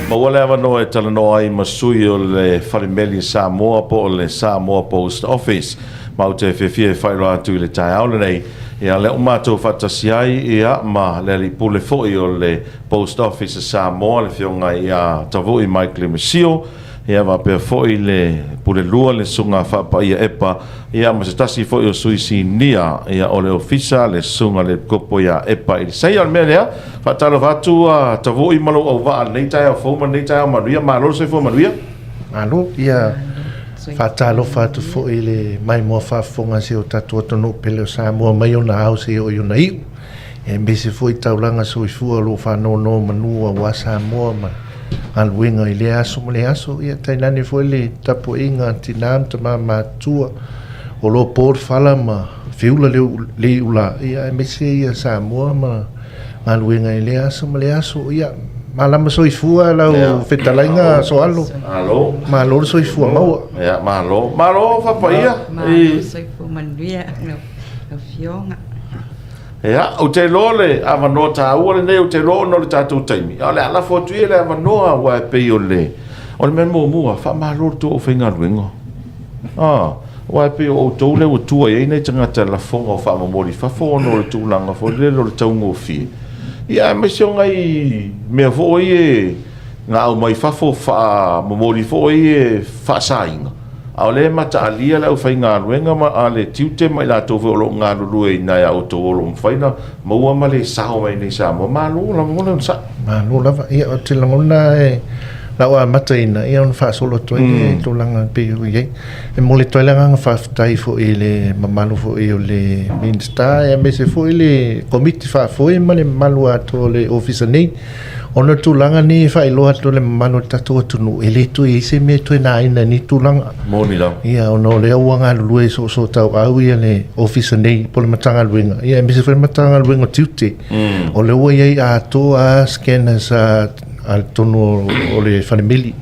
Ma wale awa no e tala no ai masui o le whalimeli Samoa po o le Samoa Post Office. Mau te whiwhia e whairo atu i le tai aule nei. Ia le umato whatasi ai ia ma le li pule foi o le Post Office Samoa le whionga ia tavu i Michael Masio. Ia wa pia foi le pule lua le sunga whapa ia epa. Ia ma se tasi foi o suisi nia ia o le ofisa le sunga le kopo ia epa. Ili sei al mea lea. Whatalo watu tavu i malo au waa nei tai au foma nei tai au manuia. Ma lolo se foma manuia? Alo, ia whatalo whatu foi le mai mua whafonga se o tatu atonu pele o Samoa mai o na au se o iuna iu. E mese foi taulanga soifua lo whanono manua wa Samoa ma. Alwinga i le aso mo le aso ia tainani foi le tapo inga tinam tama matua o lo por fala ma fiula le ula ia mese ia Samoa ma alwinga i le aso mo le aso ia malama soifua lau fetalainga soalo Alo malo soifua mau ia malo whapaia malo soifua manuia no fionga. Ia, o te lole a manoa ta ua le nei o te lole no le tātou taimi. O le ala fotui le a manoa wa e pei o le. O le men mua, wha maa lor tu o whainga ruengo. Wa e pei o tau le o tua e nei tangata la fonga o wha mamori. Wha fonga no le tūlanga fo le lo le taungo fie. Ia, me seo ngai mea fo i e ngā au mai whafo wha mamori fo i e wha sainga. Au le mata alia le au whainga ruenga ma a le tiute mai la tofu o lo ngā lulu e nai au to o lo mwhaina maua ma le sao mai nei sa ma lo la mo le sa ma lo la ia o te langona e la wa mataina ia on fa solo to e to langa pe ye e mo le to langa fa tai fo ile mamalo fo e le minsta e me se fo ile committee fa fo e ma le malu ato le office nei ona tulanga ni fa ilo ato le mano tatu tunu ele tu e se me tu na ina ni tulanga moni la ia ono le wanga lu e so tau au ia le office nei po le matanga luenga ia me se fa matanga luenga tuti o le wo ia ato a scanners al tono o le family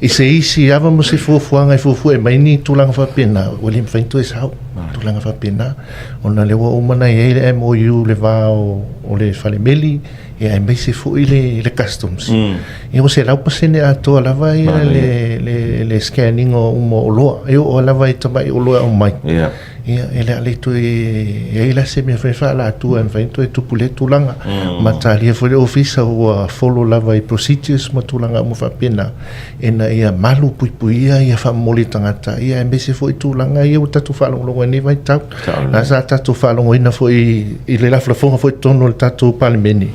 e se isi ava mo se fuanga e fufu e mai ni tulanga fa pena o le fainto e sao tulanga fa pena ona le wo mana e le MOU le va o le family e ai mai se fu le customs e o se la pasene ato la vai le scanning o mo lo e o la vai tamai o lo o mai ia ele ale tu e la se me fa la tu en fainto e tu pule tulanga matalia fo le office o follow la vai procedures ma tulanga mo fa pena ena ia malu puipuia ia fa moli tangata ia e se fo tulanga ia o tatu fa longo ni vai tau na sa tatu fa longo ina fo i le la fonga fo tono le tatu palmeni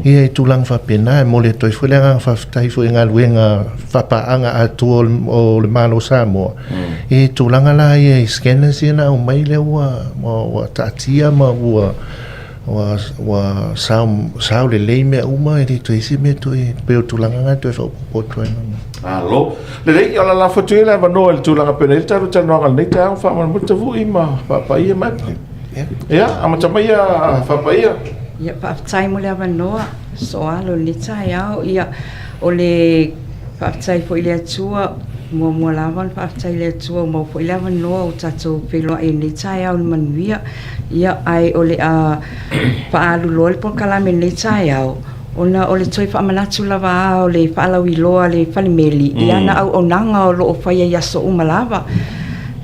ia e tulanga fa pena e moli to fo le nga fa tai fo nga luenga fa pa anga atu o le malo Samoa e tulanga la ia scanners ina mai le wa tatia ma wa sao le me uma e to isi me to e pe tulanga nga to fa po to alo le ia la foto ile va no el tulanga pena il taru tano ngal nei ta fa ma muta vu ima pa ia ma ia ama tamaya fa pa ia pa tsai mo le va no so alo ni tsai au ia o le pa tsai fo ile tua mo lawan fa tsai le tua mo fo ile va no o tatu pelo e ni tsai au manuia ia ai o le a pa alu lol po kala me ni tsai au ona o le toi fa manatu lava o le fa la wiloa le falimeli ia na au onanga o lo fa ia so umalava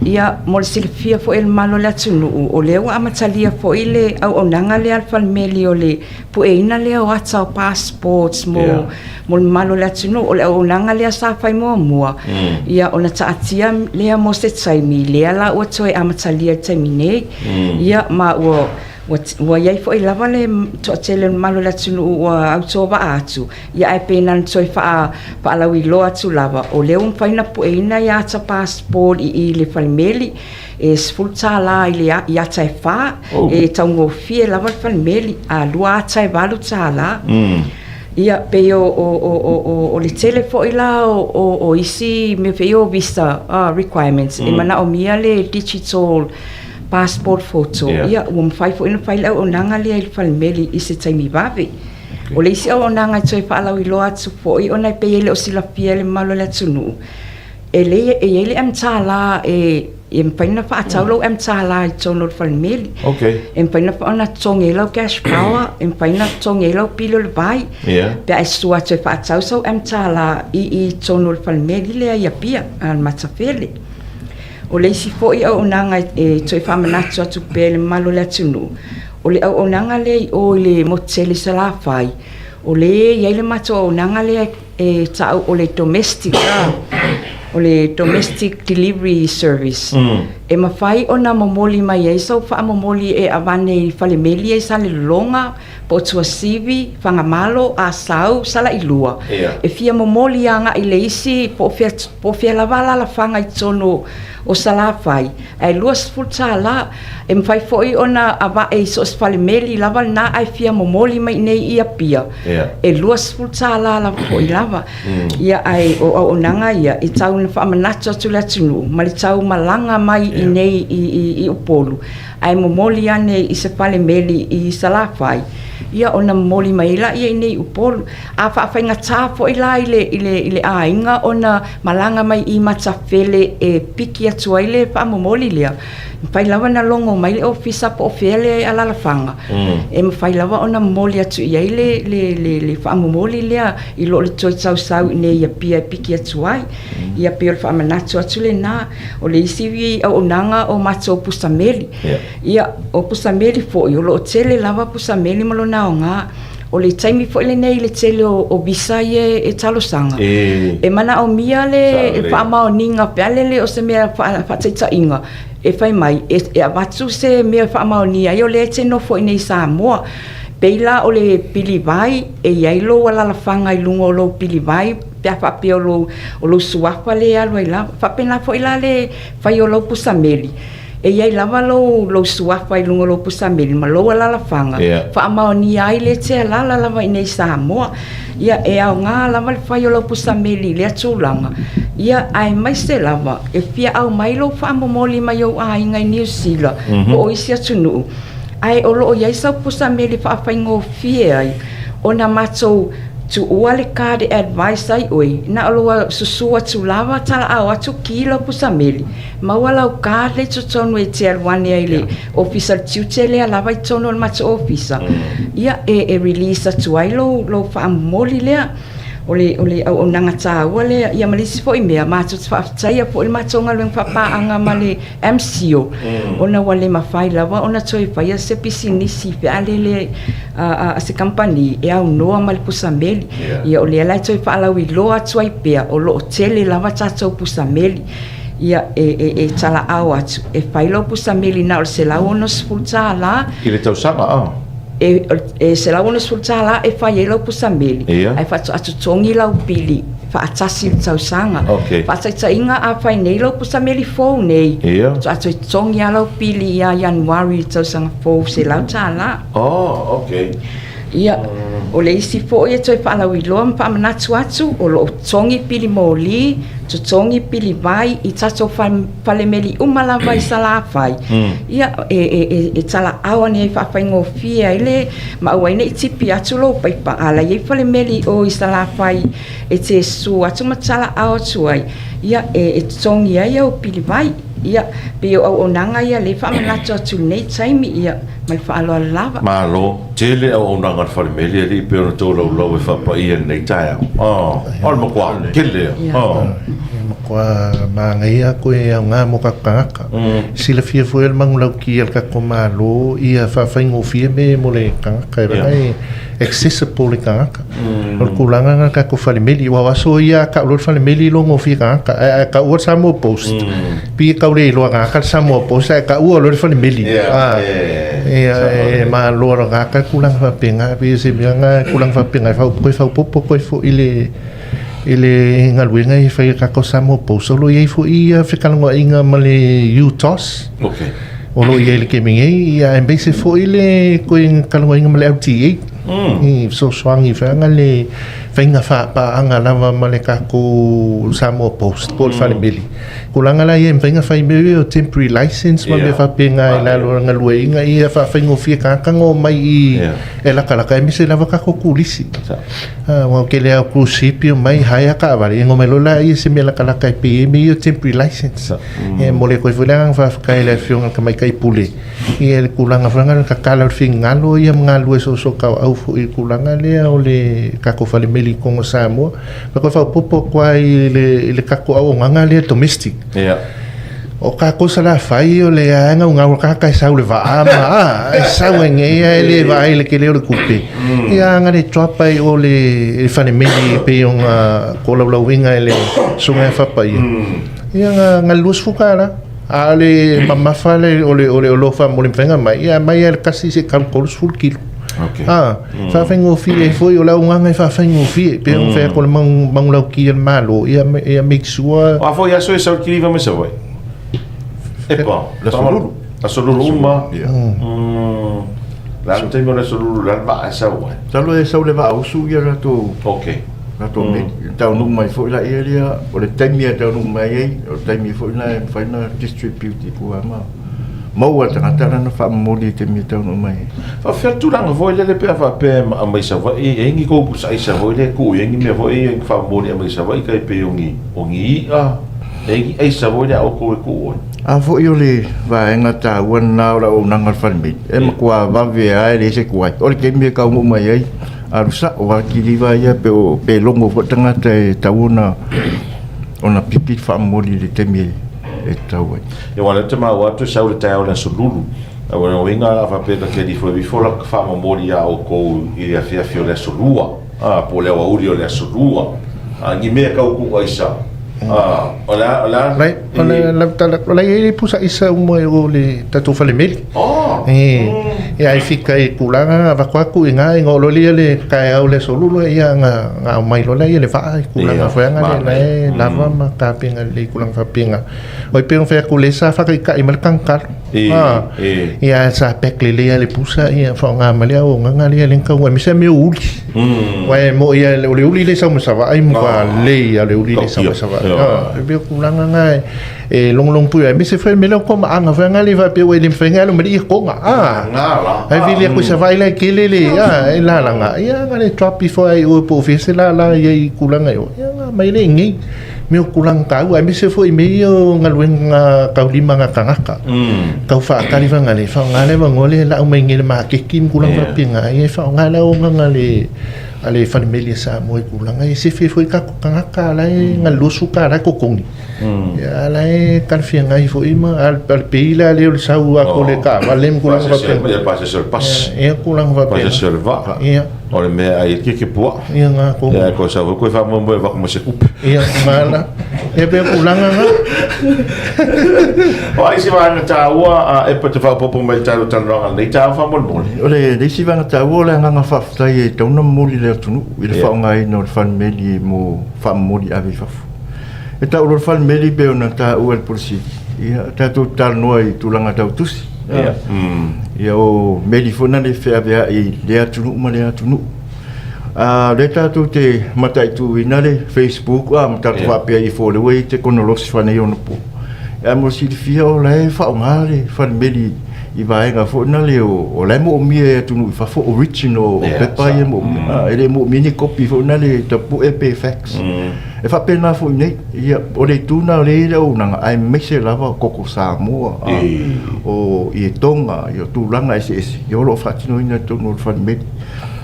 ia mo le silfia fo el malo le tunu o le wa amatalia fo ile au onanga le al falimeli o le pu e ina le o ata passports mo malo le tunu o le onanga le sa fai mo ia ona taatia le mo se taimi le ala o toi amatalia taimine ia ma o wa ia fo ila vale to tele malo la tunu wa auto va atu ia ai pena toi fa la wi lo atu lava o le un faina po ina ia ta passport i le family e sfulta la ile ia ta fa e tango fie lava family a lua ta valu tala ia pe o le tele fo ila o isi me fe o visa requirements e mana o mia le digital passport photo ia o mfai fo ina file o nanga le il family isi taimi vave o le isi o nanga toi fa la wi lo atu fo i ona pe ele o sila pia le malo le tunu ele am tala e e mpaina whaatau lau mtala I tono whalimeli. Okay. E mpaina whaona tonge lau cash power, e mpaina tonge lau pilo le vai. Yeah. Pea e stua toi whaatau sau mtala I tono whalimeli lea ia pia, al matawhele. O le isi fo I au onanga e toi whamanatu atu pele malo le atunu. O le au onanga le o le motele sa la whai. O le iai le mato au onanga le e tau o le domestic o le domestic delivery service. E mawhai o na momoli mai e sau wha momoli e avane I whalemeli e sa le longa po tua sivi, whangamalo, a sau, sala I lua. Yeah. E fia momoli anga I le isi po fia lavala la whanga I tono o sala whai. E lua sfulta la, e mwhai foi o na ava e so whalemeli lava na ai fia momoli mai nei ia pia. Yeah. E lua sfulta la foi lava. Ia ai o nanga ia, I tau na whamanatu atu le atunu, ma le tau malanga mai I nei I upolu. Ai momoli ane I se whalemeli I sala whai. Ia ona moli mai la ia nei upolu a whainga tāfo I la ile a inga ona malanga mai I matawhele e piki atu ai le whamomoli lea Mwhai lawa na longo mai le ofisa po ofele ala whanga e mwhai lawa ona moli atu iai le whamomoli lea I lo le toi tau sau ne ia pia piki atu ai ia pia le whamanatu atu le na o le isiwi au onanga o mato pusameli ia o pusameli fo I o lo tele lawa pusameli malo na o ngā o le taimi fo le nei le tele o visa e talosanga e mana o mia le whaamao ninga pealele o se mea whateita inga e whai mai e avatu se mea whaamao nia I o le te no fo nei Samoa peila o le pili vai e iailo ala la whanga I lungo o lo pili vai pia whapia o lo suafa le alu I la whapena fo I la le whai o lo pusameli e iai lava lo suafa I lungo lo pusameli ma lo ala la whanga whaamao ni ai le te alala lava I nei Samoa ia e au ngā lava le whai o lo pusameli le atulanga ia ai mai se lava e fia au mai lo whaamomoli mai au a inga I New Zealand o isi atunu ai o lo iai sau pusameli whaaffaingo fie ai o na matou tu ua le kade advice ai oi na aloa susua tu lava tala au atu kilo pusameli maua lau kade tu tonu e te alwane ai le official tutele a lava I tonu le mata officer ia e release atu ai lo whaamoli lea o le au nanga tāua lea ia malisi fo I mea mātou te whaaftaia fo I mātonga lueng whapaanga ma le MCO ona wale mawhai lawa ona toi whaia se pisinisi pe ale le a se company e au noa ma le pusameli ia o le alai toi whaalau I loa atu ai pea o lo tele lawa tātou pusameli ia e tala au atu e whailo pusameli na o se lau ono sfulta la I le tausanga e se lau ono sfulta la e whai e lau pusameli ai whatu atu tongi lau pili whaatasi le tausanga whaataita inga a whai nei lau pusameli fōu nei atu tongi a lau pili ia Januari tausanga fōu se lau tā la ia o le isi fo ia toi whaalau I loa mpa manatu atu o lo tongi pili moli to tongi pili vai I tato whalemeli umalawa I sala whai ia e tala awa ni e whawhaingo fia ele ma uaine I tipi atu lo paipa ala i whalemeli o I sala whai e te su atu ma tala awa tuai ia e tongi ai au pili vai ia pe o onanga ia le whamanatu atu nei taimi ia ma le whaaloa lava malo tele au onanga whalemeli li pe ona tō lau e whapa ia nei taia o le makua kele Makua mangai a koe au ngā moka kangaka sila fia fo el mangulau ki el kako malo ia whawhaingo fia me mo le kangaka e rangai accessible le kangaka o le kulanga ngā kako whalemeli wa waso ia ka ulor whalemeli longo fia kangaka ka ua Samoa Post pi ka ule iloa kangaka Samoa Post ka ua ulor whalemeli ma loa kangaka kulanga whapenga pi se mianga kulanga whapenga koe whaupopo koe fo ile ngaluenga I whai kako Samoa Post o lo iei fo ia whikalangoa inga ma le UTOS o lo iei le kemingei ia embase fo ile koe kalangoa inga ma le LTA I so swangi whanga le whainga whapaanga lava ma le kako Samoa Post, Paul Whalemeli. Ko langa la ia whainga whaimeri o temporary license ma me whapenga e lalo ranga lua inga ia whaingo fia kakango mai i e laka e mise lava kako kulisi. Wau ke lea kusipio mai haia ka awari, ngo me lola ia se me laka e PM i o temporary license. E mo le koe whalengang whawhakai le whionga ka mai kai pule. Ia le kulanga whanga ka kala whi ngalo ia mga lue so kau au fu i kulanga lea o le kako Whalemeli kongo Samoa. Pako whaupopo kwa i le kako au nganga lea domestic. O kako sala whai o le anga o ngau kaka e sau le vaama. E sau e ngea e le vai le ke leo le kupe. Ia anga le tropa i o le Whalemeli pe o ngā kolaulau inga e le sunga e whapai. Ia ngā luas fukara. A le mamafa le o le olofa mo le whenga mai. Ia mai e le kasi se kalkolus full kilo. Okay. Whawhengo fie e foi o lau nganga e whawhengo fie. Pea un whea ko le mangulau ki e malo. Ia make sure... O a foi aso e sau kiriva me sa vai? E pa? La solulu. La solulu uma? La te mo la solulu la va e sau vai? Talo e sau le va ausu ia rato... Ok. Rato me. Tau nuk mai foi la ia lia. O le taimia tau nuk mai ei. O le taimia foi la e whaina distribute i kua maa. Mau tangata na whamori te mi tau no mai. Whawhia tūranga voi le pia whapea a mai sa vai. E ingi kōpu sa isa voi le kū. E ingi mea voi e whamori a mai sa vai kai pe ongi i a. E ingi eisa voi le au kō e kū oi. A foi o le vaenga tā wan naura o nangar Whalemeli. E makua wawe ai le se kuai. O le ke mea kau mo mai ai. Arusa o a kiriwa ia pe longo fo tangata e tauna ona pipi whamori le te mea. E tau ai. E wana te mau atu sau le tau le solulu. A wana o inga a whapeta ke di fwe bifola ka whamamori a o kou i rea whiawhio le solua. Po leo a uri o le solua. Ngi mea kau ku aisa. O la... Lai, o lai e pusa isa umo e o le tatu Whalemeli. E ai fika e kulanga wakwaku i ngā ingo lolia le kai au le solulu e ia ngā mai lola i le wha i kulanga whaanga le nae lava ma kāpinga le kulanga whapinga. O i peon whea kule sa whaka i ka i malakankar. Ia sa pek le lea le pusa i a whaonga malea o nganga lea lenka ua misa me o uli. Wae mo ia le uli le sau masawa ai mga lei a le uli le sau masawa. E peo kulanga ngai e long pui ai misa Whalemeli ko maanga whaanga le whapeo e le mwhenga alo mari i konga. Ai vile ko sa vai la kelele e la langa ia ngale drop before ai o po fese la ia kulanga yo ia mai le ngi me kulanga ka ai me se foi meio ngaluenga ka lima nga kangaka ka fa ka liva ngale fa ngale ngole la o mai ngile ma ke kim kulanga pinga ia fa ngale o ngale ale Whalemeli sa mo kulanga e se foi ka kangaka la ngalusu ka ra ko kongi ya la e kalfia ngai foi ma al peila le o sau a ko le ka valem kulanga Ia pase sur pas. Ia kulanga va Pase sur va. Ia. O le mea ai ke pua. Ia ngā ko. Ia ko sa ko fa mo mo va como se kupe. Ia mala. E pe kulanga nga. O ai se va na taua e pa te fa popo mai tau tanronga nei tau fa mo mo. O le si vanga tā ua le nganga whawhtai e tauna moli le atunu. I le whaongai no le Whalemeli mo whamori awe whafu. E tau lo le Whalemeli pe o na tā ua le polisi. Ia tātou tāl noa i tūlanga tau tusi. Ia o meli fona le whea i le atunu ma le atunu. Le tātou te matai tu ina le Facebook, ma tātou whapea i fōle wei te konolosi whanei ona po. Ia mo si fia o le whaonga le Whalemeli i vaenga fona le o le mo mia e atunu i whafo original o pepa i mo. E le mo mini copy fona le tapu e pe fax. E whapena fo nei, o le tūna o le o nanga ai mese lava koko Samoa. O i e tonga, i o tūlanga ese. I olo whatino ina tono o Whalemeli.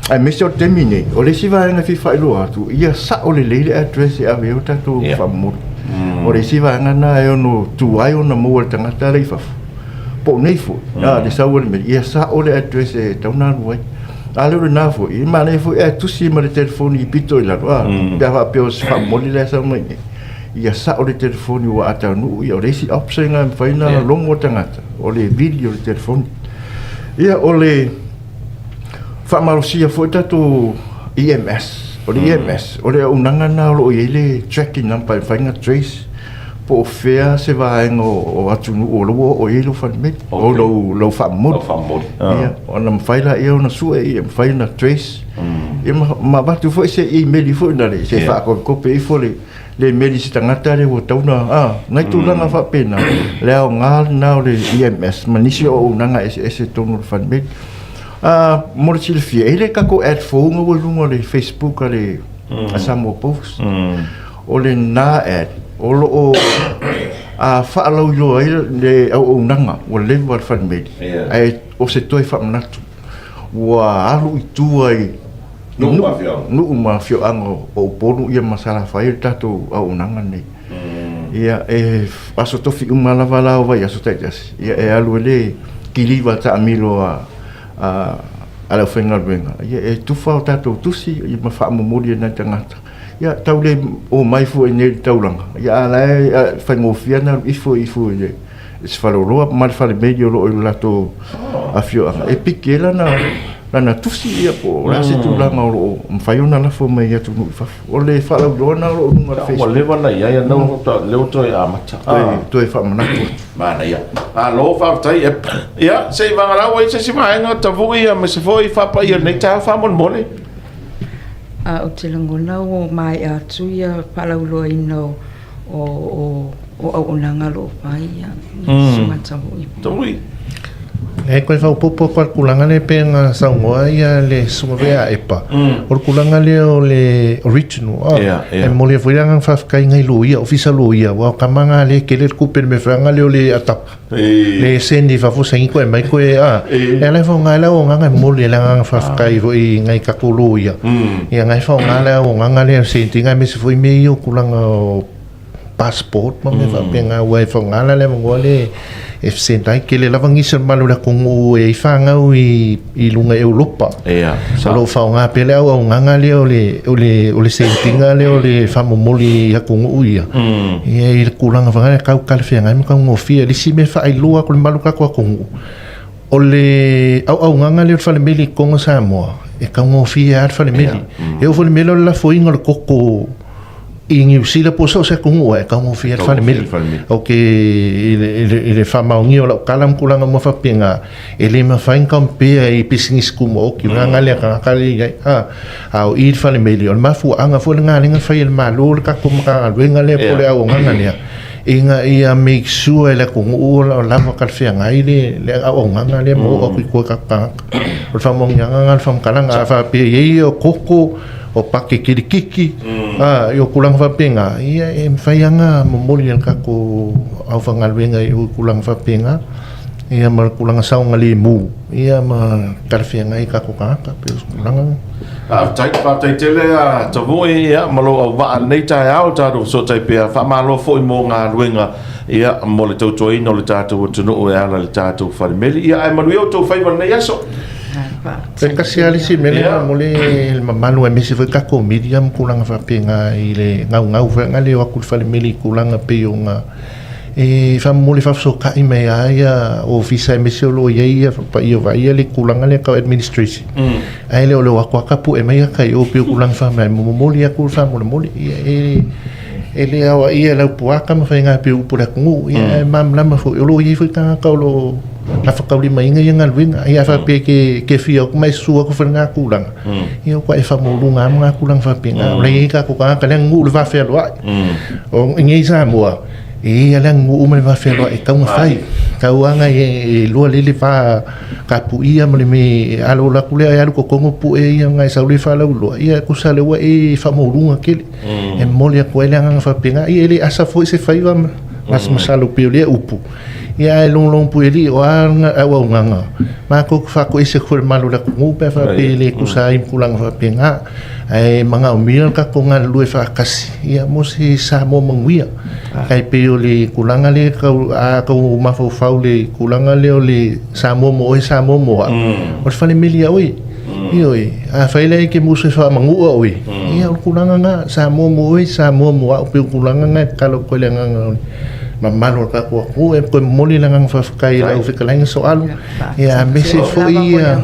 Ai mese o temi nei, o le siva anga fi whailo atu. Ia sa o le leile address e awe o tato whamuru. O le siva anga na e ono tuai o na mua le tangata le i whafu. Po nei fo, le sa o le meri. Ia sa o le address e tauna luai. Ale o na fo, i mane fo e tusi ma le telefoni i pito i laro. Pia wha peo se whamoli le sa mai nei. Ia sa o le telefoni wa ata nu, ia o le si opsenga mwhaina longo tangata. O le video le telefoni. Ia o le whamarosia fo e tato EMS. O le EMS, o le unanga na lo i le tracking number e whainga trace. po fea se vaenga o atunu o lo o ilo family o lo famod ia ona mfaila ia ona sua ia mfaila trace ia ma batu foi se email foi na le se fa ko pe foi le meli si tangata le o tauna ngai tu langa fa pena le o ngal na le EMS manisi o nanga ese tonu family mo sil fie ele ka ko ad fo ngo lungo le Facebook le asamo post o le na ad o lo fa alo yo le o nanga o le war family ai o se toi fa manatu wa alu itu ai nu mafio ango o polu ia masala fai tatu au nanga ni ia paso to fi umala vala vai aso tejas ia alu le kiliva ta amilo ala fenga venga ia tu fa tatu tu si ia mafa momori na tangata ia tau le o mai fu ne taulanga ia ala fa ngofia na ifo ia es falo roa mal fale medio lo lato afio e pikela na tusi ia po la se tu la ngau mfai ona la fo mai atu no fa o le fa la dona lo no fa o le wana ia no le to ia macha to e fa manatu mana ia lo fa tai ia se va la wa se mai nga ta vu ia me se foi fa pa ia nei ta fa mon mole o te langona o mai atu ia fa la lo ino o nanga lo pai ia suma tavui e koe whau popo kwa kulanga le penga saungoa ia le sumawea epa o kulanga le o le original e mo le fuiranga whafkai ngai lo ia ofisa lo ia wa kamanga le kele kupen me franga le o le atap le sendi whafusa ngi koe mai koe e lai whau ngai la o nganga mo le langa whafkai vo i ngai kakolo ia ia ngai whau ngai la o nganga le sendi ngai me se fui me i o kulanga o passport ma me whapenga wai whau ngai la le mongoa le e sentai ke le lava ngisa malu la kongu e fanga i lunga Europa sa lo fa nga pele au nganga le o le sentinga le o le famo moli ya kongu ia e il kulanga vanga ka ka fe nga mi ka ngofia le si me fa i lua ko malu ka ko kongu o le au nganga le fa le meli kongo sa mo e ka ngofia ar fa le meli e o fa le meli la foi ngol koko ingi usila po so se kungu e ka mo fiat fa mil o ke ele fa maungi o la kalam kulanga mo fa pinga ele ma fa inkampe e pisingis kumo o ki nga le ka kali au ir fa mil o ma fu anga fu nga nga fa il malul ka kum ka wenga le po le au nga le inga ia make sure le kungu o la fa ka fa nga ile le au nga le mo o ko ka ka o fa mo nga fa kalanga fa pe ye o koko o pake kirikiki yo kulang fapenga ia faianga momoli ka ko au fangalwenga i kulang fapenga ia mal kulang saung ali mu ia ma karfianga i ka ko ka pe kulang tai tele to voi ia malo va nei tai au ta do so tai pe fa malo fo mo nga luenga ia mo le to toi no le ta to no ia le ta to fa meli ia ai manuio to fai va nei aso Pen kasi ali si mele mole mamalu e mesi foi ka ko medium kulanga fa penga ile ngau fa ngale wa kul fa meli kulanga pe nga e fa mole fa so ka ime ia office e mesi lo ia fa ia va ia le kulanga le ka administration ai le wa ka pu e mai ka o pe kulanga fa mai mole ia kul fa mole ele awa ia la puaka ma fa nga pe u pura ku ia mam lama fo lo ia foi ka lo na whakauri mai inga ngal winga ia fa pe ke fia ko mai sua ko fanga kulang ia ko e fa mo lunga mga kulang fa pinga le ka ko ka le ngu va fe lo o ngi sa mo e le ngu me va fe lo e ka nga fai ka wanga e lo le fa ka pu ia mo le me alo la kule ia ko ko pu e ia ngai sa le fa lo ia ko sa le wa e fa mo lunga ke e mo le ko le nga fa pinga ia le asa foi se fai va mas masalo pe le upu ia e long pueli o anga au nganga ma ko fa ko ise ko malu la ku pe fa pele ku sa im kulang fa penga ai manga o mil ka ko ngal lu fa kasi ia mo si sa mo manguia kai pe o le kulanga le ka ma fa le kulanga le o le sa mo o fa le milia oi oi a fa le ke mo se fa mangu oi ia kulanga nga sa mo o pe kulanga nga ka lo ko le nga mamalo ka ko ko moli lang ang fakai la ufika lang soal ya mesi fo ia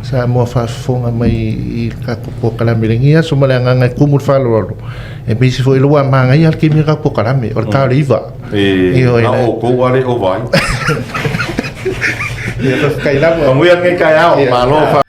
sa mo fa fonga mai ka ko kala milingia sumala nga kumul falo e mesi fo ilwa manga ia ki mi ka ko kala me or ka riva na o ko wale o vai ia fakai la mo ia ngai kai ao malo fa